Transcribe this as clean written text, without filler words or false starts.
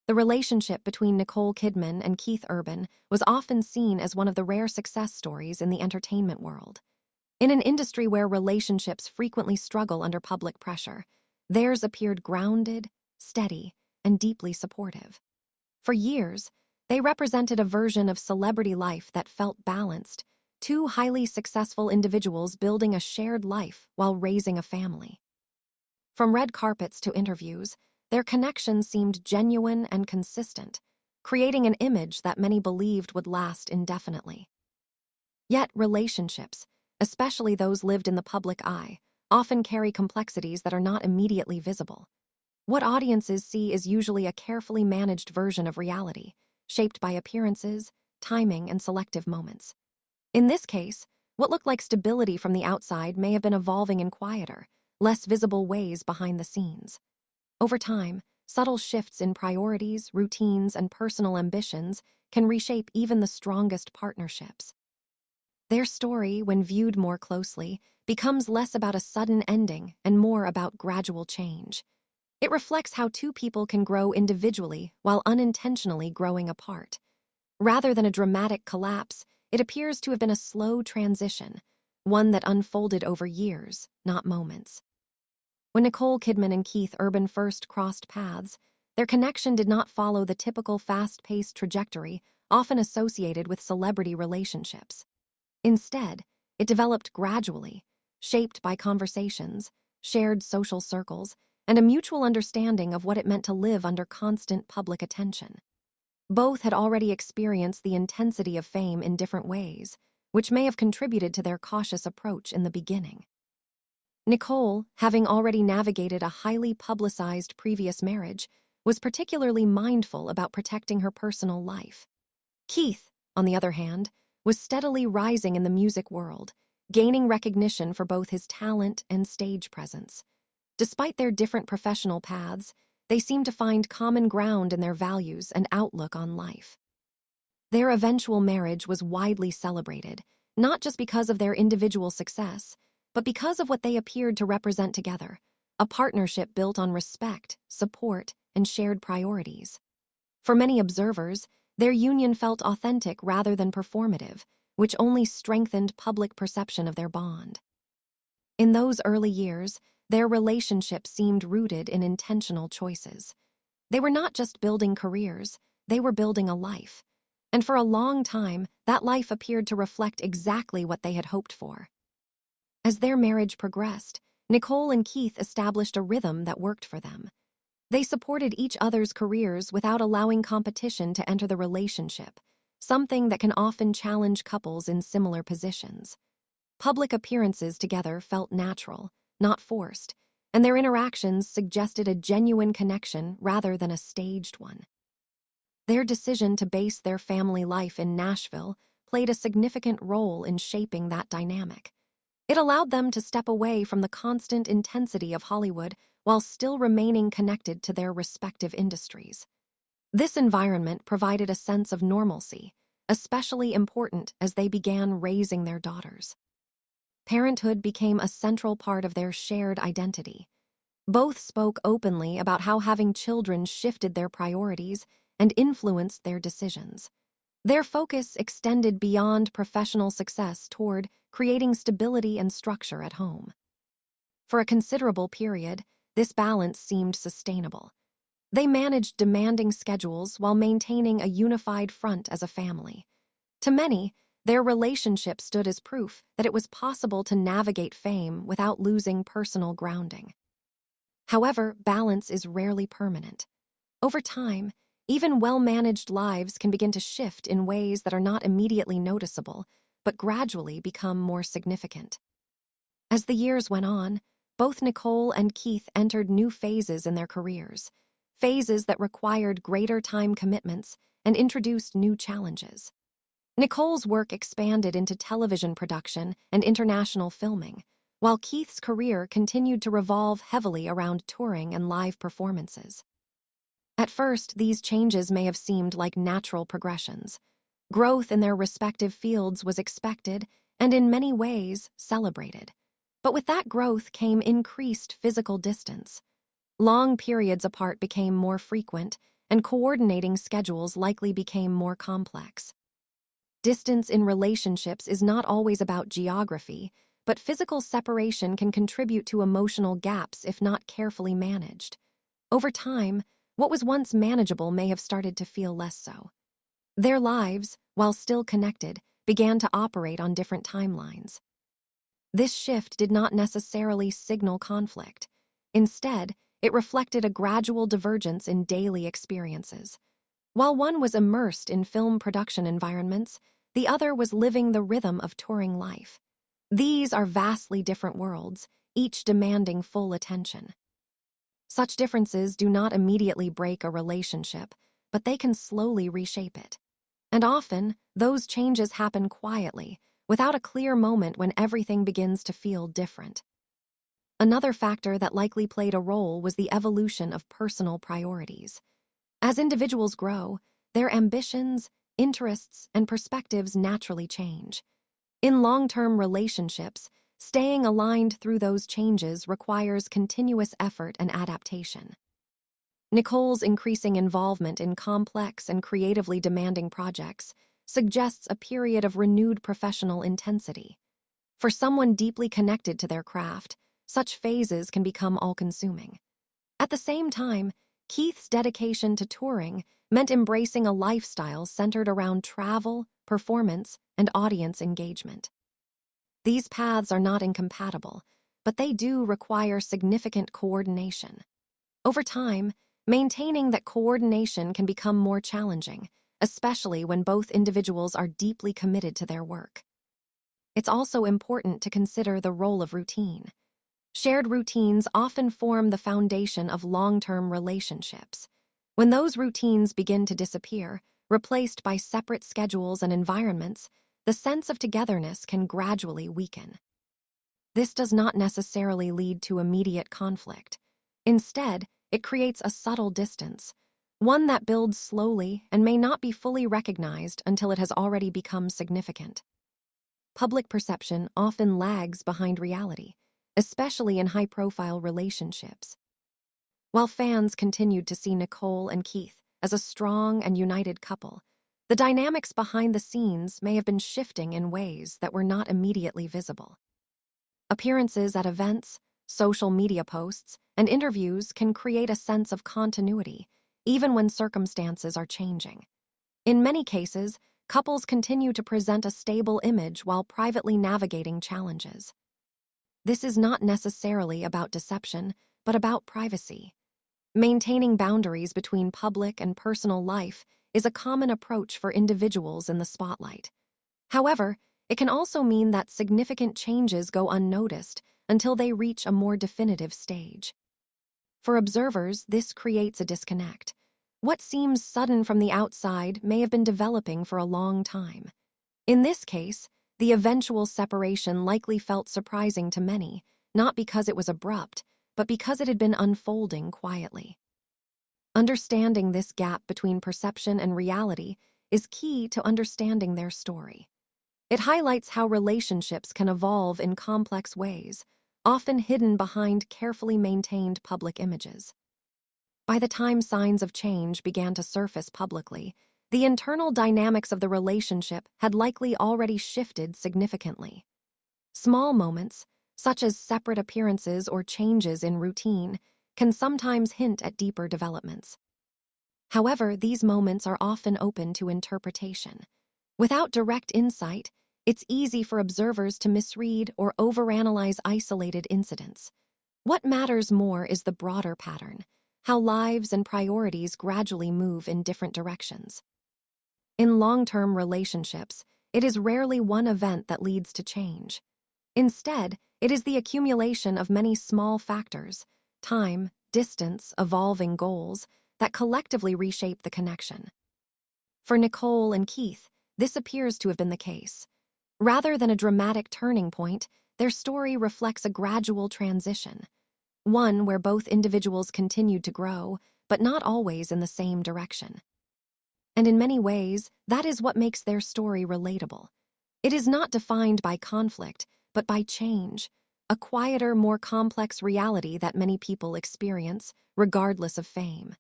The relationship between Nicole Kidman and Keith Urban was often seen as one of the rare success stories in the entertainment world. In an industry where relationships frequently struggle under public pressure, theirs appeared grounded, steady, and deeply supportive. For years, they represented a version of celebrity life that felt balanced, two highly successful individuals building a shared life while raising a family. From red carpets to interviews, their connection seemed genuine and consistent, creating an image that many believed would last indefinitely. Yet relationships, especially those lived in the public eye, often carry complexities that are not immediately visible. What audiences see is usually a carefully managed version of reality, shaped by appearances, timing, and selective moments. In this case, what looked like stability from the outside may have been evolving in quieter, less visible ways behind the scenes. Over time, subtle shifts in priorities, routines, and personal ambitions can reshape even the strongest partnerships. Their story, when viewed more closely, becomes less about a sudden ending and more about gradual change. It reflects how two people can grow individually while unintentionally growing apart. Rather than a dramatic collapse, it appears to have been a slow transition, one that unfolded over years, not moments. When Nicole Kidman and Keith Urban first crossed paths, their connection did not follow the typical fast-paced trajectory often associated with celebrity relationships. Instead, it developed gradually, shaped by conversations, shared social circles, and a mutual understanding of what it meant to live under constant public attention. Both had already experienced the intensity of fame in different ways, which may have contributed to their cautious approach in the beginning. Nicole, having already navigated a highly publicized previous marriage, was particularly mindful about protecting her personal life. Keith, on the other hand, was steadily rising in the music world, gaining recognition for both his talent and stage presence. Despite their different professional paths, they seemed to find common ground in their values and outlook on life. Their eventual marriage was widely celebrated, not just because of their individual success, but because of what they appeared to represent together, a partnership built on respect, support, and shared priorities. For many observers, their union felt authentic rather than performative, which only strengthened public perception of their bond. In those early years, their relationship seemed rooted in intentional choices. They were not just building careers, they were building a life. And for a long time, that life appeared to reflect exactly what they had hoped for. As their marriage progressed, Nicole and Keith established a rhythm that worked for them. They supported each other's careers without allowing competition to enter the relationship, something that can often challenge couples in similar positions. Public appearances together felt natural, not forced, and their interactions suggested a genuine connection rather than a staged one. Their decision to base their family life in Nashville played a significant role in shaping that dynamic. It allowed them to step away from the constant intensity of Hollywood while still remaining connected to their respective industries. This environment provided a sense of normalcy, especially important as they began raising their daughters. Parenthood became a central part of their shared identity. Both spoke openly about how having children shifted their priorities and influenced their decisions. Their focus extended beyond professional success toward creating stability and structure at home. For a considerable period, this balance seemed sustainable. They managed demanding schedules while maintaining a unified front as a family. To many, their relationship stood as proof that it was possible to navigate fame without losing personal grounding. However, balance is rarely permanent. Over time, even well-managed lives can begin to shift in ways that are not immediately noticeable, but gradually become more significant. As the years went on, both Nicole and Keith entered new phases in their careers, phases that required greater time commitments and introduced new challenges. Nicole's work expanded into television production and international filming, while Keith's career continued to revolve heavily around touring and live performances. At first, these changes may have seemed like natural progressions. Growth in their respective fields was expected and in many ways celebrated. But with that growth came increased physical distance. Long periods apart became more frequent, and coordinating schedules likely became more complex. Distance in relationships is not always about geography, but physical separation can contribute to emotional gaps if not carefully managed. Over time, what was once manageable may have started to feel less so. Their lives, while still connected, began to operate on different timelines. This shift did not necessarily signal conflict. Instead, it reflected a gradual divergence in daily experiences. While one was immersed in film production environments, the other was living the rhythm of touring life. These are vastly different worlds, each demanding full attention. Such differences do not immediately break a relationship, but they can slowly reshape it. And often, those changes happen quietly, without a clear moment when everything begins to feel different. Another factor that likely played a role was the evolution of personal priorities. As individuals grow, their ambitions, interests, and perspectives naturally change. In long-term relationships, staying aligned through those changes requires continuous effort and adaptation. Nicole's increasing involvement in complex and creatively demanding projects suggests a period of renewed professional intensity. For someone deeply connected to their craft, such phases can become all-consuming. At the same time, Keith's dedication to touring meant embracing a lifestyle centered around travel, performance, and audience engagement. These paths are not incompatible, but they do require significant coordination. Over time, maintaining that coordination can become more challenging, especially when both individuals are deeply committed to their work. It's also important to consider the role of routine. Shared routines often form the foundation of long-term relationships. When those routines begin to disappear, replaced by separate schedules and environments, the sense of togetherness can gradually weaken. This does not necessarily lead to immediate conflict. Instead, it creates a subtle distance, one that builds slowly and may not be fully recognized until it has already become significant. Public perception often lags behind reality, especially in high-profile relationships. While fans continued to see Nicole and Keith as a strong and united couple, the dynamics behind the scenes may have been shifting in ways that were not immediately visible. Appearances at events, social media posts, and interviews can create a sense of continuity, even when circumstances are changing. In many cases, couples continue to present a stable image while privately navigating challenges. This is not necessarily about deception, but about privacy. Maintaining boundaries between public and personal life is a common approach for individuals in the spotlight. However, it can also mean that significant changes go unnoticed until they reach a more definitive stage. For observers, this creates a disconnect. What seems sudden from the outside may have been developing for a long time. In this case, the eventual separation likely felt surprising to many, not because it was abrupt, but because it had been unfolding quietly. Understanding this gap between perception and reality is key to understanding their story. It highlights how relationships can evolve in complex ways, often hidden behind carefully maintained public images. By the time signs of change began to surface publicly, the internal dynamics of the relationship had likely already shifted significantly. Small moments, such as separate appearances or changes in routine, can sometimes hint at deeper developments. However, these moments are often open to interpretation. Without direct insight, it's easy for observers to misread or overanalyze isolated incidents. What matters more is the broader pattern, how lives and priorities gradually move in different directions. In long-term relationships, it is rarely one event that leads to change. Instead, it is the accumulation of many small factors, time, distance, evolving goals, that collectively reshape the connection. For Nicole and Keith, this appears to have been the case. Rather than a dramatic turning point, their story reflects a gradual transition, one where both individuals continued to grow, but not always in the same direction. And in many ways, that is what makes their story relatable. It is not defined by conflict, but by change, a quieter, more complex reality that many people experience, regardless of fame.